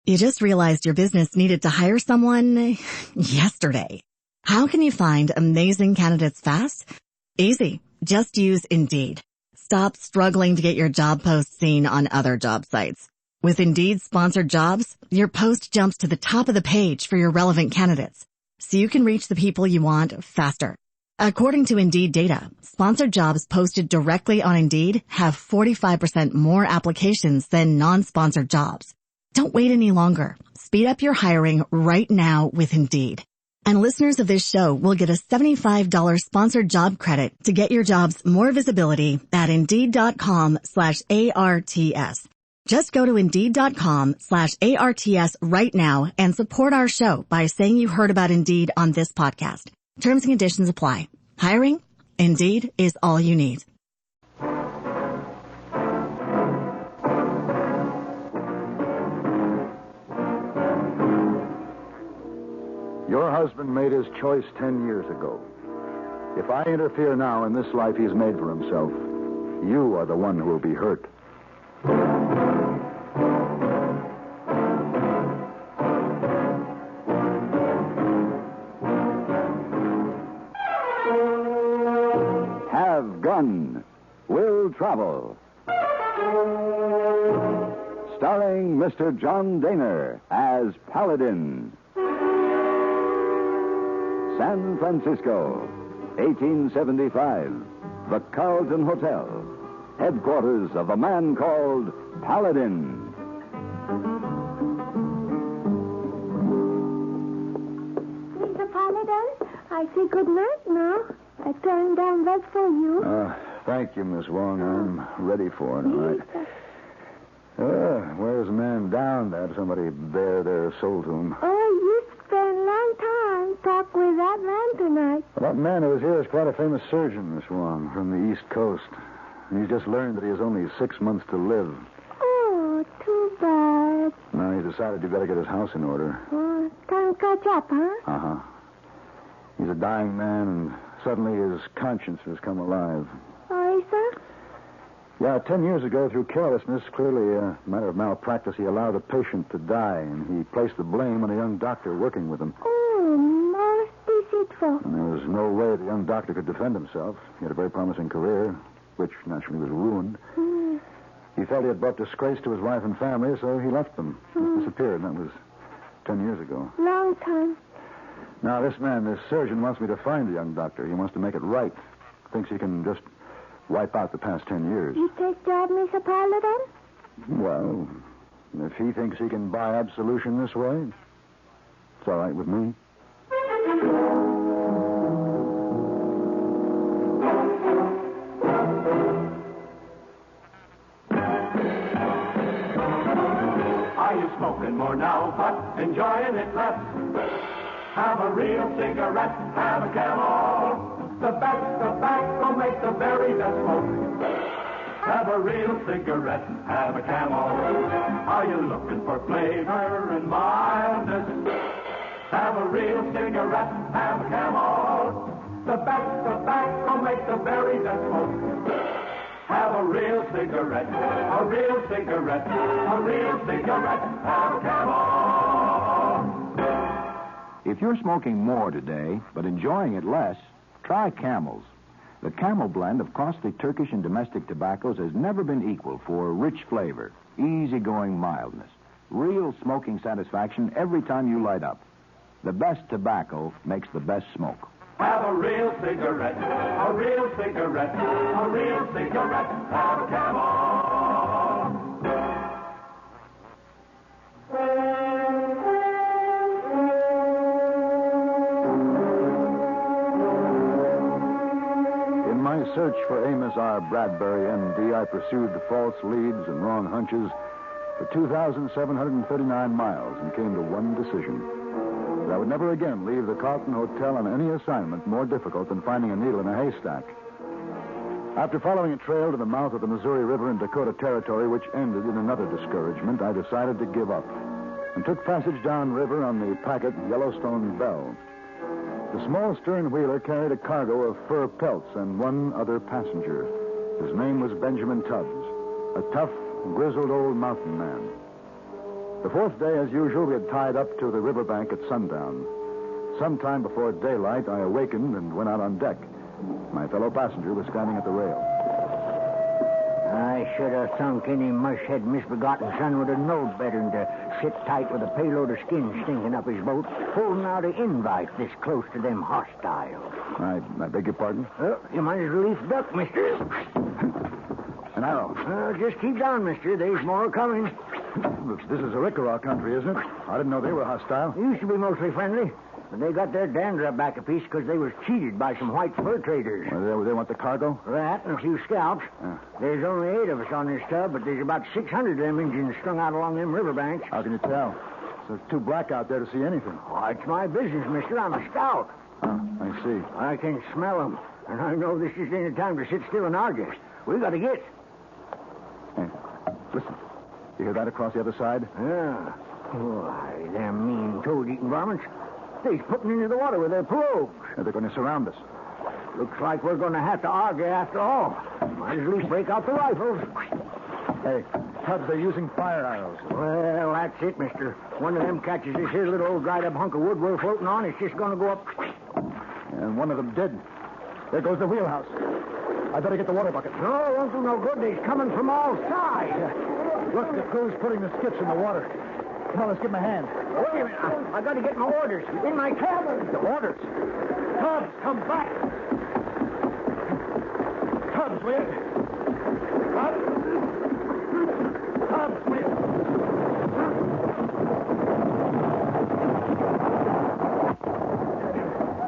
You just realized your business needed to hire someone yesterday. How can you find amazing candidates fast? Easy. Just use Indeed. Stop struggling to get your job post seen on other job sites. With Indeed sponsored jobs, your post jumps to the top of the page for your relevant candidates, so you can reach the people you want faster. According to Indeed data, sponsored jobs posted directly on Indeed have 45% more applications than non-sponsored jobs. Don't wait any longer. Speed up your hiring right now with Indeed. And listeners of this show will get a $75 sponsored job credit to get your jobs more visibility at Indeed.com/ARTS. Just go to Indeed.com/ARTS right now and support our show by saying you heard about Indeed on this podcast. Terms and conditions apply. Hiring? Indeed is all you need. Your husband made his choice 10 years ago. If I interfere now in this life he's made for himself, you are the one who will be hurt. Have Gun, Will Travel. Starring Mr. John Dehner as Paladin. San Francisco, 1875. The Carlton Hotel, headquarters of a man called Paladin. Mr. Paladin, I say good night now. I turned down bed for you. Thank you, Miss Wong. I'm ready for it, all right. Where's a man down to have somebody bare their soul to him? Oh, you spent a long time talking with that man tonight. Well, that man who was here is quite a famous surgeon, Miss Wong, from the East Coast. And he's just learned that he has only 6 months to live. Oh, too bad. Now, he decided you better get his house in order. Oh, time to catch up, huh? Uh-huh. He's a dying man, and suddenly his conscience has come alive. Oh, sir? Yeah, 10 years ago, through carelessness, clearly a matter of malpractice, he allowed a patient to die, and he placed the blame on a young doctor working with him. Oh, most deceitful. And there was no way the young doctor could defend himself. He had a very promising career, which naturally was ruined. He felt he had brought disgrace to his wife and family, so he left them. Just disappeared, and that was 10 years ago. Long time. Now, this surgeon, wants me to find the young doctor. He wants to make it right. Thinks he can just wipe out the past 10 years. You take job, Mr. Paladin? Well, if he thinks he can buy absolution this way, it's all right with me. Are you smoking more now, but enjoying it less? Have a real cigarette, have a Camel. The best tobacco makes the very best smoke. Have a real cigarette, have a Camel. Are you looking for flavor and mildness? Have a real cigarette, have a Camel. The best tobacco makes the very best smoke. Have a real cigarette, a real cigarette, a real cigarette, have a Camel. If you're smoking more today, but enjoying it less, try Camels. The Camel blend of costly Turkish and domestic tobaccos has never been equal for rich flavor, easygoing mildness, real smoking satisfaction every time you light up. The best tobacco makes the best smoke. Have a real cigarette, a real cigarette, a real cigarette, have a Camel. In my search for Amos R. Bradbury, M.D., I pursued false leads and wrong hunches for 2,739 miles and came to one decision. That I would never again leave the Carlton Hotel on any assignment more difficult than finding a needle in a haystack. After following a trail to the mouth of the Missouri River in Dakota Territory, which ended in another discouragement, I decided to give up and took passage downriver on the packet Yellowstone Belle. The small stern wheeler carried a cargo of fur pelts and one other passenger. His name was Benjamin Tubbs, a tough, grizzled old mountain man. The fourth day, as usual, we had tied up to the riverbank at sundown. Sometime before daylight, I awakened and went out on deck. My fellow passenger was standing at the rail. I should have thunk any mushhead misbegotten son would have known better than to sit tight with a payload of skin stinking up his boat, holding out an invite this close to them hostiles. I beg your pardon? You might as well leaf duck, mister. An arrow. Just keep down, mister. There's more coming. This is Arikara country, isn't it? I didn't know they were hostile. They used to be mostly friendly. But they got their dander up back a piece because they was cheated by some white fur traders. Well, they want the cargo? That and a few scalps. There's only 8 of us on this tub, but there's about 600 of them Indians strung out along them riverbanks. How can you tell? So it's too black out there to see anything. Oh, it's my business, mister. I'm a scout. Oh, I see. I can smell them, and I know this just ain't a time to sit still and argue. We got to get. Hey, listen. You hear that across the other side? Yeah. Why, them mean toad-eating varmints. They's putting into the water with their pirogues. They're going to surround us. Looks like we're going to have to argue after all. Might as well break out the rifles. Hey, Tubbs, they're using fire arrows. Well, that's it, mister. One of them catches this here little old dried-up hunk of wood we're floating on. It's just going to go up. And one of them did. There goes the wheelhouse. I better get the water bucket. No, it won't do no good. They's coming from all sides. Look, the crew's putting the skiffs in the water. Come on, let's give him a hand. Wait a minute. I got to get my orders. In my cabin. The orders? Tubbs, come back. Tubbs, will you? Tubbs? Tubbs, will you?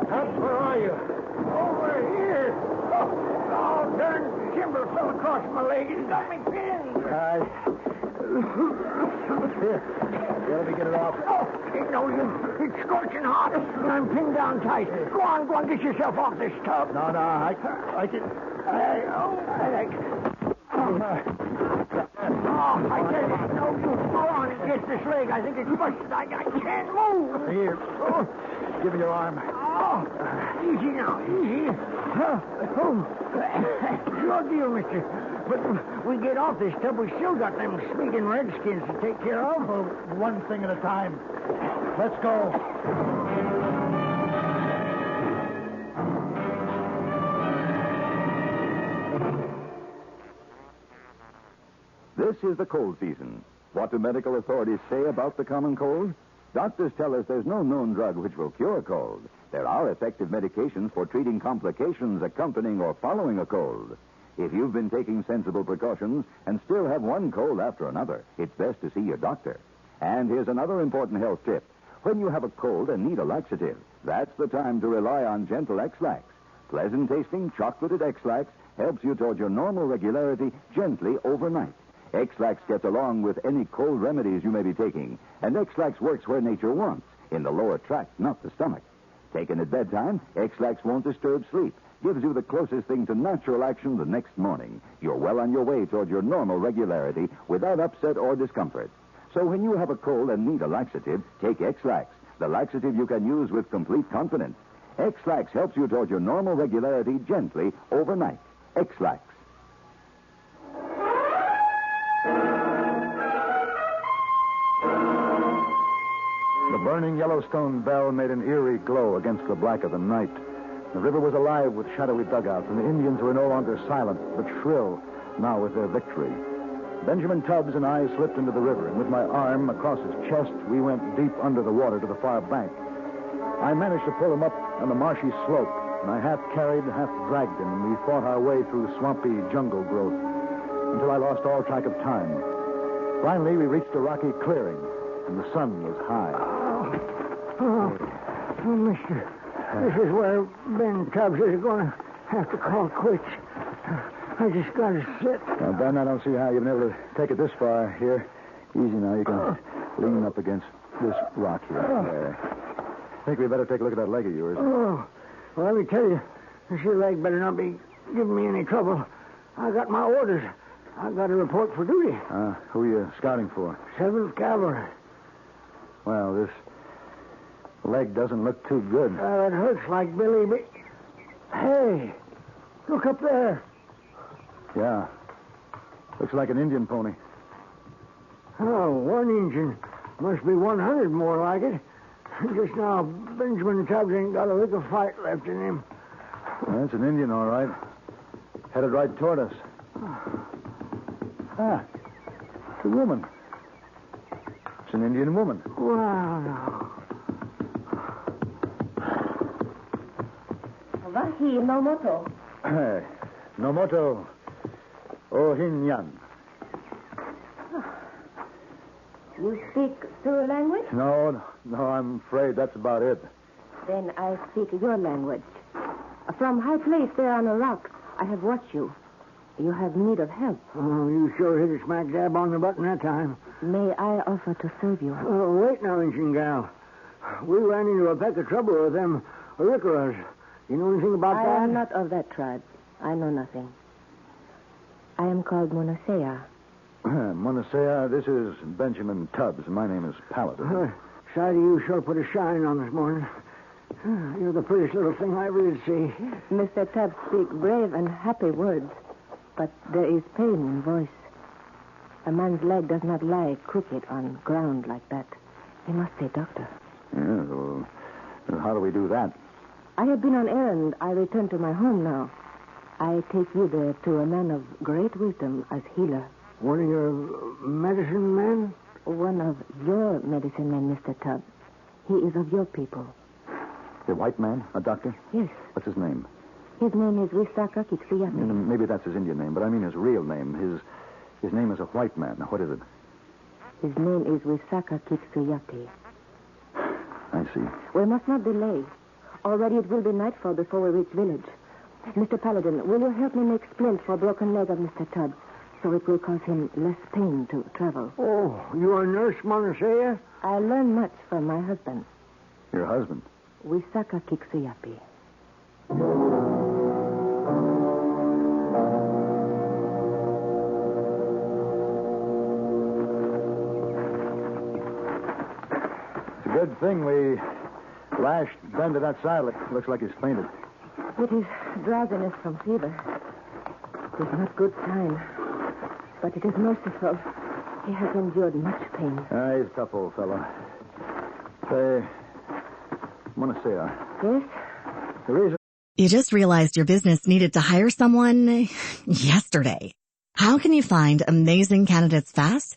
Tubbs, where are you? Over here. Oh, darn timber fell across my leg and got me pinned. Here. Yeah, let me get it off. Oh, ain't no use. It's scorching hot. And I'm pinned down tight. Go on, get yourself off this tub. No, I can... I tell you, no use. Go on and get this leg. I think it's busted. I can't move. Here. Oh, give me your arm. Oh, easy now, easy. Sure deal, mister. But we get off this tub, we still got them sneaking redskins to take care of. Well, one thing at a time. Let's go. This is the cold season. What do medical authorities say about the common cold? Doctors tell us there's no known drug which will cure cold. There are effective medications for treating complications accompanying or following a cold. If you've been taking sensible precautions and still have one cold after another, it's best to see your doctor. And here's another important health tip. When you have a cold and need a laxative, that's the time to rely on gentle X-Lax. Pleasant tasting, chocolated X-Lax helps you toward your normal regularity gently overnight. X-Lax gets along with any cold remedies you may be taking, and X-Lax works where nature wants, in the lower tract, not the stomach. Taken at bedtime, X-Lax won't disturb sleep. Gives you the closest thing to natural action the next morning. You're well on your way toward your normal regularity without upset or discomfort. So when you have a cold and need a laxative, take X-Lax, the laxative you can use with complete confidence. X-Lax helps you toward your normal regularity gently overnight. X-Lax. The burning Yellowstone bell made an eerie glow against the black of the night. The river was alive with shadowy dugouts, and the Indians were no longer silent, but shrill, now with their victory. Benjamin Tubbs and I slipped into the river, and with my arm across his chest, we went deep under the water to the far bank. I managed to pull him up on the marshy slope, and I half carried, half dragged him, and we fought our way through swampy jungle growth until I lost all track of time. Finally, we reached a rocky clearing, and the sun was high. Mister, this is where Ben Tubbs is going to have to call quits. I just got to sit. Now, Ben, I don't see how you've been able to take it this far here. Easy now. You can lean up against this rock here. There. I think we better take a look at that leg of yours. Oh, well, let me tell you, this here leg better not be giving me any trouble. I got my orders. I got a report for duty. Who are you scouting for? 7th Cavalry. Well, this leg doesn't look too good. It hurts like Billy, but... Hey, look up there. Yeah. Looks like an Indian pony. Oh, one Indian. Must be 100 more like it. Just now, Benjamin Tubbs ain't got a lick of fight left in him. That's an Indian, all right. Headed right toward us. It's a woman. It's an Indian woman. Wow. Wahi no moto. Nomoto Ohinyan. You speak Sioux language? No, I'm afraid that's about it. Then I speak your language. From high place there on a rock, I have watched you. You have need of help. Oh, you sure hit it smack dab on the button that time. May I offer to serve you? Oh, wait now, Injun gal. We ran into a peck of trouble with them Arikaras. You know anything about that? I am not of that tribe. I know nothing. I am called Monasea. Monasea, this is Benjamin Tubbs, and my name is Paladin. Sight of you sure put a shine on this morning. You're the prettiest little thing I ever did see. Mr. Tubbs speak brave and happy words, but there is pain in voice. A man's leg does not lie crooked on ground like that. He must see doctor. Yeah, well, how do we do that? I have been on errand. I return to my home now. I take you there to a man of great wisdom as healer. One of your medicine men? One of your medicine men, Mr. Tubbs. He is of your people. The white man? A doctor? Yes. What's his name? His name is Wisaka Kitsuyaki. Maybe that's his Indian name, but I mean his real name. His name is a white man. Now, what is it? His name is Wisaka Kitsuyaki. I see. We must not delay. Already it will be nightfall before we reach village. Mr. Paladin, will you help me make splint for broken leg of Mr. Tubbs, so it will cause him less pain to travel? Oh, you a nurse, Monasea? I learn much from my husband. Your husband? Wisaka Kitsuyaki. It's a good thing we lashed Ben to that side. Looks like he's fainted. It is drowsiness from fever. It is not good sign, but it is merciful. He has endured much pain. He's a tough old fellow. Say, Monasea. Yes? The reason... You just realized your business needed to hire someone yesterday. How can you find amazing candidates fast?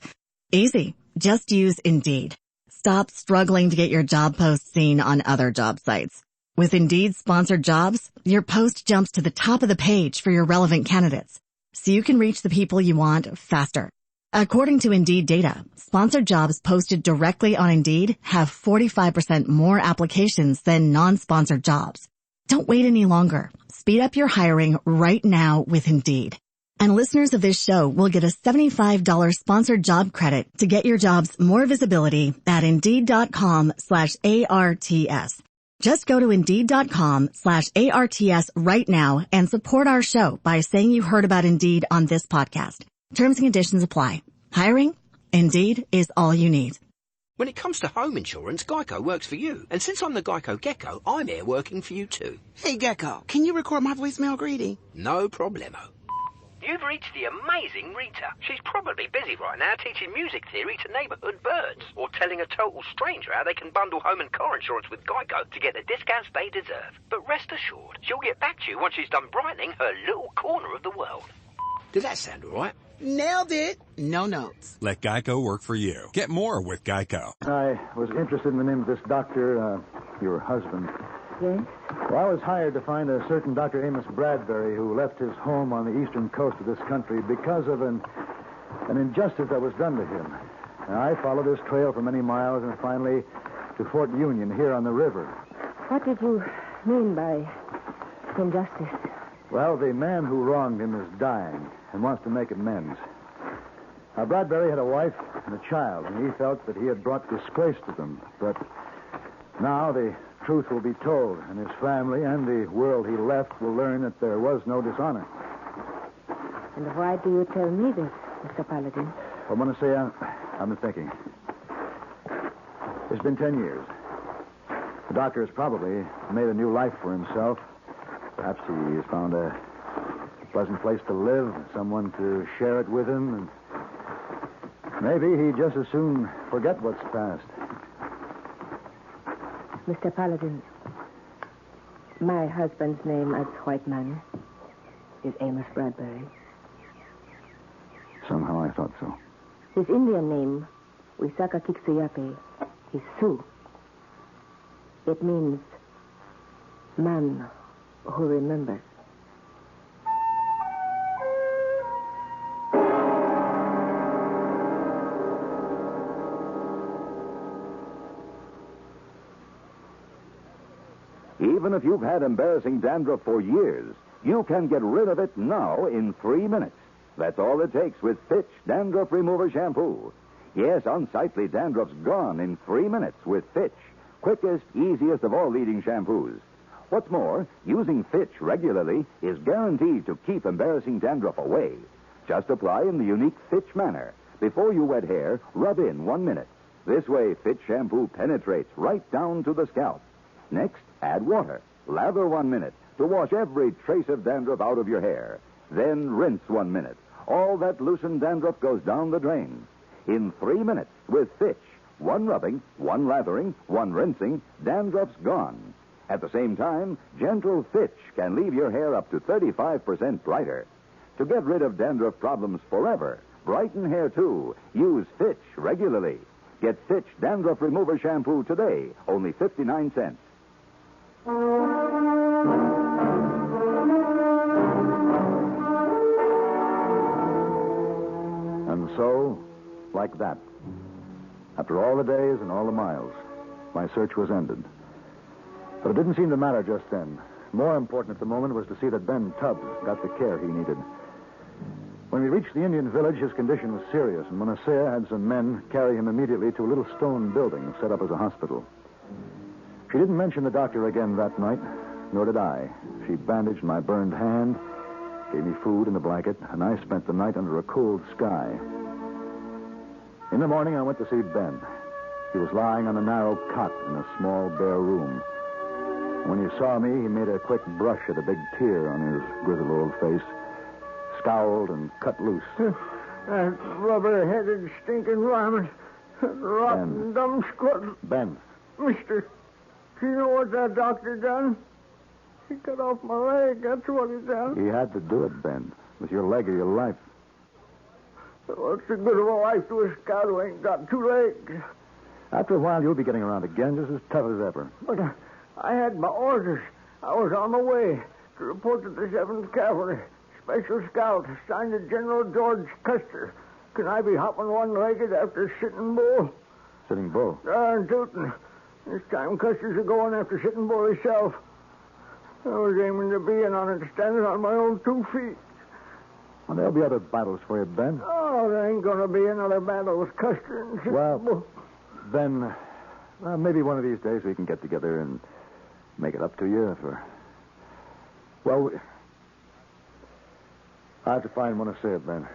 Easy. Just use Indeed. Stop struggling to get your job post seen on other job sites. With Indeed sponsored jobs, your post jumps to the top of the page for your relevant candidates, so you can reach the people you want faster. According to Indeed data, sponsored jobs posted directly on Indeed have 45% more applications than non-sponsored jobs. Don't wait any longer. Speed up your hiring right now with Indeed. And listeners of this show will get a $75 sponsored job credit to get your jobs more visibility at Indeed.com/ARTS. Just go to Indeed.com/ARTS right now and support our show by saying you heard about Indeed on this podcast. Terms and conditions apply. Hiring? Indeed is all you need. When it comes to home insurance, Geico works for you. And since I'm the Geico Gecko, I'm here working for you too. Hey, Gecko, can you record my voicemail greeting? No problemo. You've reached the amazing Rita. She's probably busy right now teaching music theory to neighborhood birds or telling a total stranger how they can bundle home and car insurance with Geico to get the discounts they deserve. But rest assured, she'll get back to you once she's done brightening her little corner of the world. Did that sound all right? Nailed it. No notes. Let Geico work for you. Get more with Geico. I was interested in the name of this doctor, your husband. Yes? Well, I was hired to find a certain Dr. Amos Bradbury who left his home on the eastern coast of this country because of an injustice that was done to him. And I followed his trail for many miles and finally to Fort Union here on the river. What did you mean by injustice? Well, the man who wronged him is dying and wants to make amends. Now, Bradbury had a wife and a child, and he felt that he had brought disgrace to them. But now the truth will be told, and his family and the world he left will learn that there was no dishonor. And why do you tell me this, Mr. Paladin? I want to say I've been thinking. It's been 10 years. The doctor has probably made a new life for himself. Perhaps he has found a pleasant place to live, someone to share it with him. And Maybe he'd just as soon forget what's past. Mr. Paladin, my husband's name as white man is Amos Bradbury. Somehow I thought so. His Indian name, Wisaka Kiksuyape, is Sioux. It means man who remembers. Even if you've had embarrassing dandruff for years, you can get rid of it now in 3 minutes. That's all it takes with Fitch Dandruff Remover Shampoo. Yes, unsightly dandruff's gone in 3 minutes with Fitch. Quickest, easiest of all leading shampoos. What's more, using Fitch regularly is guaranteed to keep embarrassing dandruff away. Just apply in the unique Fitch manner. Before you wet hair, rub in 1 minute. This way, Fitch shampoo penetrates right down to the scalp. Next, add water. Lather 1 minute to wash every trace of dandruff out of your hair. Then rinse 1 minute. All that loosened dandruff goes down the drain. In 3 minutes with Fitch, 1 rubbing, 1 lathering, 1 rinsing, dandruff's gone. At the same time, gentle Fitch can leave your hair up to 35% brighter. To get rid of dandruff problems forever, brighten hair too, use Fitch regularly. Get Fitch Dandruff Remover Shampoo today, only 59 cents. And so, like that, after all the days and all the miles, my search was ended. But it didn't seem to matter just then. More important at the moment was to see that Ben Tubbs got the care he needed. When we reached the Indian village, his condition was serious, and Monasea had some men carry him immediately to a little stone building set up as a hospital. She didn't mention the doctor again that night, nor did I. She bandaged my burned hand, gave me food and a blanket, and I spent the night under a cold sky. In the morning, I went to see Ben. He was lying on a narrow cot in a small, bare room. When he saw me, he made a quick brush at a big tear on his grizzled old face, scowled and cut loose. That rubber-headed, stinking varmint. Rotten, dumb squirrel. Ben. Mister, do you know what that doctor done? He cut off my leg. That's what he done. He had to do it, Ben. With your leg or your life. What's the good of a life to a scout who ain't got 2 legs? After a while, you'll be getting around again, just as tough as ever. But I had my orders. I was on my way to report to the 7th Cavalry. Special scout assigned to General George Custer. Can I be hopping one-legged after Sitting Bull? Sitting Bull? Darn tootin'. This time Custer's a going after Sitting Bull himself. I was aiming to be in on it, standing on my own 2 feet. Well, there'll be other battles for you, Ben. Oh, there ain't going to be another battle with Custer and Sitting Bull. Ben, maybe one of these days we can get together and make it up to you for... Well, I have to find Monasea, Ben.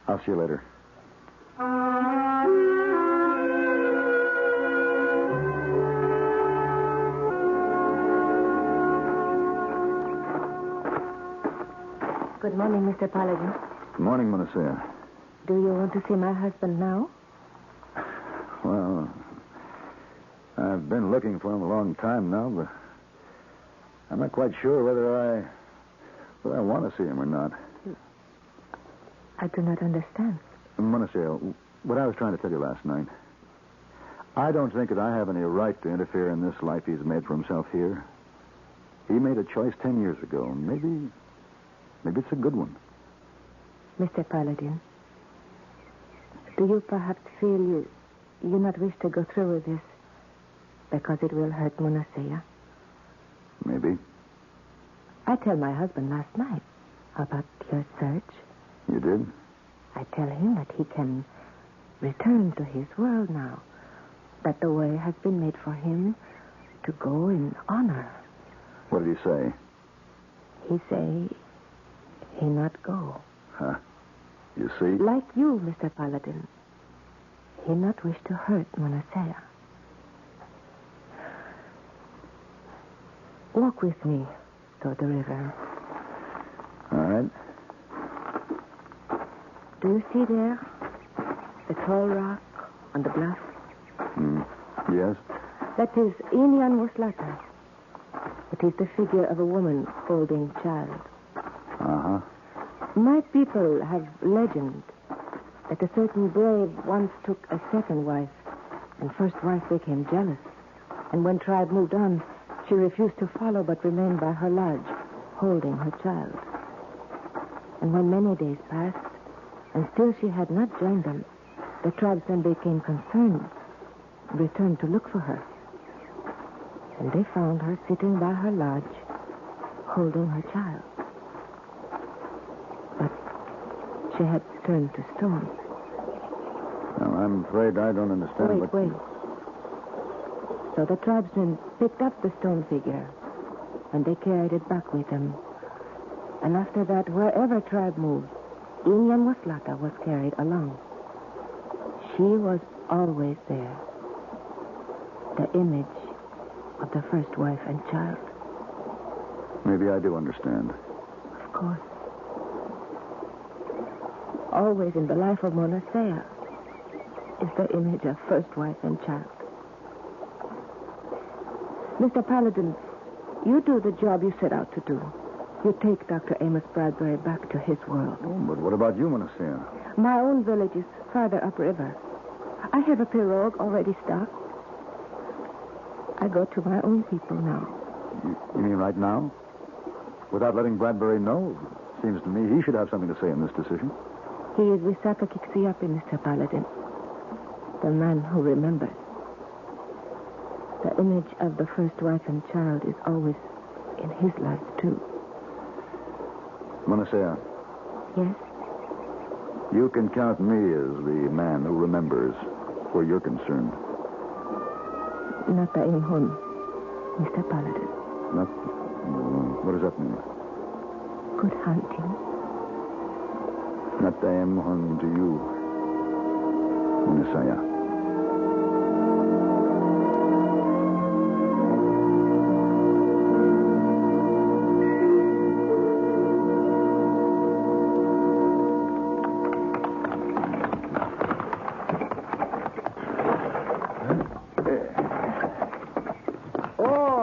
I'll see you later. Good morning, Mr. Paladin. Good morning, Monasea. Do you want to see my husband now? Well, I've been looking for him a long time now, but I'm not quite sure whether I want to see him or not. I do not understand. Monasea, what I was trying to tell you last night, I don't think that I have any right to interfere in this life he's made for himself here. He made a choice 10 years ago, and maybe it's a good one. Mr. Paladin, do you perhaps feel you not wish to go through with this because it will hurt Monasea? Maybe. I tell my husband last night about your search. You did? I tell him that he can return to his world now, that the way has been made for him to go in honor. What did he say? He say he not go. Huh. You see? Like you, Mr. Paladin. He not wish to hurt Monasea. Walk with me to the river. All right. Do you see there the tall rock on the bluff? Yes? That is Inyan Waslata. It is the figure of a woman holding child. Uh-huh. My people have legend that a certain brave once took a second wife, and first wife became jealous. And when tribe moved on, she refused to follow but remained by her lodge, holding her child. And when many days passed, and still she had not joined them, the tribesmen became concerned and returned to look for her. And they found her sitting by her lodge, holding her child. But she had turned to stone. Now, I'm afraid I don't understand Wait. So the tribesmen picked up the stone figure, and they carried it back with them. And after that, wherever tribe moved, Inyan Waslata was carried along. She was always there. The image of the first wife and child. Maybe I do understand. Of course. Always in the life of Monasea is the image of first wife and child. Mr. Paladin, you do the job you set out to do. You take Dr. Amos Bradbury back to his world. Oh, but what about you, Monasea? My own village is farther upriver. I have a pirogue already stocked. I go to my own people now. You mean right now? Without letting Bradbury know? Seems to me he should have something to say in this decision. He is Visaka Kiksiapi, Mr. Paladin. The man who remembers. The image of the first wife and child is always in his life, too. Monasea. Yes? You can count me as the man who remembers where you're concerned. Nataemhon, Mr. Paladin. What does that mean? Good hunting. Nataemhon to you, Monasea.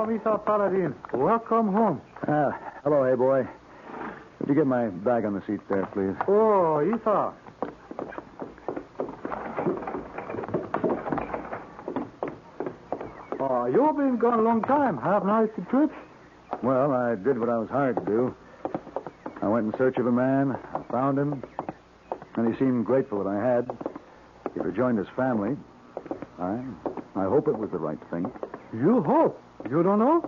Mr. Paladin, welcome home. Hello, hey boy. Would you get my bag on the seat there, please? Oh, Isa. Oh, you've been gone a long time. Have a nice trip? Well, I did what I was hired to do. I went in search of a man. I found him. And he seemed grateful that I had. He rejoined his family. I hope it was the right thing. You hope? You don't know?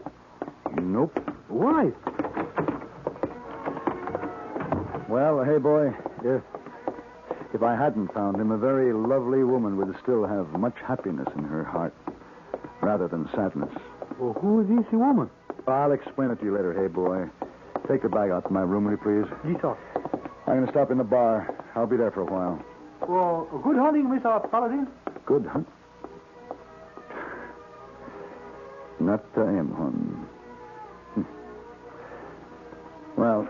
Nope. Why? Well, hey, boy, if I hadn't found him, a very lovely woman would still have much happiness in her heart, rather than sadness. Well, who is this woman? I'll explain it to you later, hey, boy. Take the bag out to my room, will you, please? Yes, sir. I'm going to stop in the bar. I'll be there for a while. Well, good hunting, Mr. Paladin. Good hunt. Nataemhon. Well...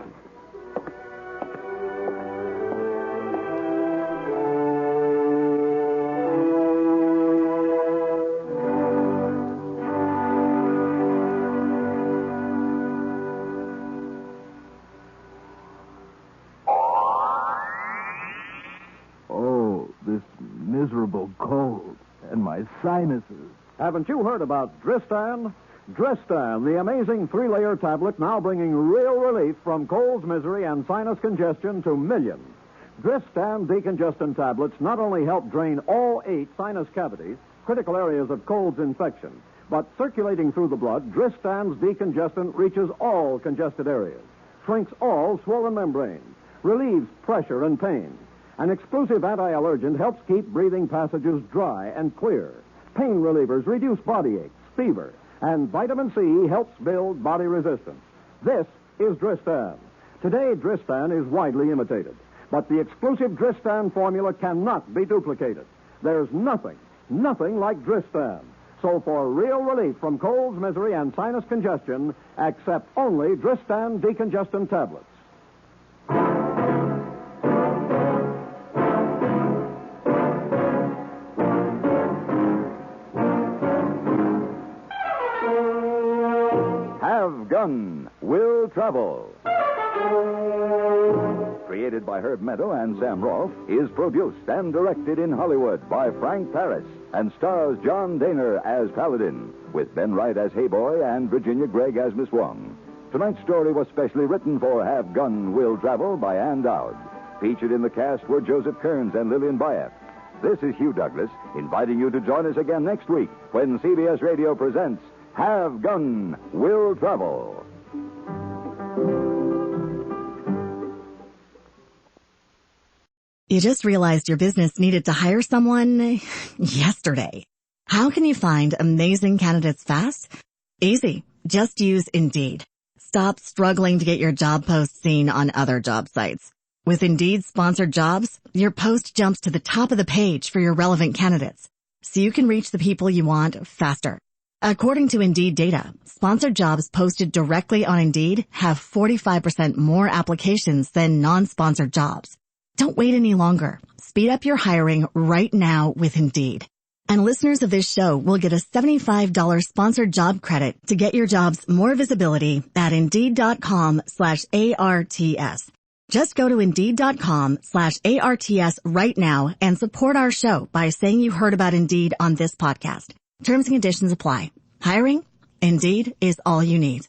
Oh, this miserable cold and my sinuses. Haven't you heard about Dristan? Dristan, the amazing 3-layer tablet now bringing real relief from colds, misery, and sinus congestion to millions. Dristan decongestant tablets not only help drain all 8 sinus cavities, critical areas of cold's infection, but circulating through the blood, Dristan's decongestant reaches all congested areas, shrinks all swollen membranes, relieves pressure and pain. An exclusive anti-allergent helps keep breathing passages dry and clear. Pain relievers reduce body aches, fever, and vitamin C helps build body resistance. This is Dristan. Today, Dristan is widely imitated, but the exclusive Dristan formula cannot be duplicated. There's nothing like Dristan. So for real relief from colds, misery, and sinus congestion, accept only Dristan decongestant tablets. Have Gun, Will Travel. Created by Herb Meadow and Sam Rolfe, is produced and directed in Hollywood by Frank Paris and stars John Dehner as Paladin, with Ben Wright as Hayboy and Virginia Gregg as Miss Wong. Tonight's story was specially written for Have Gun, Will Travel by Ann Dowd. Featured in the cast were Joseph Kearns and Lillian Bayef. This is Hugh Douglas, inviting you to join us again next week when CBS Radio presents Have Gun, Will Travel. You just realized your business needed to hire someone yesterday. How can you find amazing candidates fast? Easy. Just use Indeed. Stop struggling to get your job post seen on other job sites. With Indeed sponsored jobs, your post jumps to the top of the page for your relevant candidates, so you can reach the people you want faster. According to Indeed data, sponsored jobs posted directly on Indeed have 45% more applications than non-sponsored jobs. Don't wait any longer. Speed up your hiring right now with Indeed. And listeners of this show will get a $75 sponsored job credit to get your jobs more visibility at Indeed.com/ARTS. Just go to Indeed.com/ARTS right now and support our show by saying you heard about Indeed on this podcast. Terms and conditions apply. Hiring? Indeed is all you need.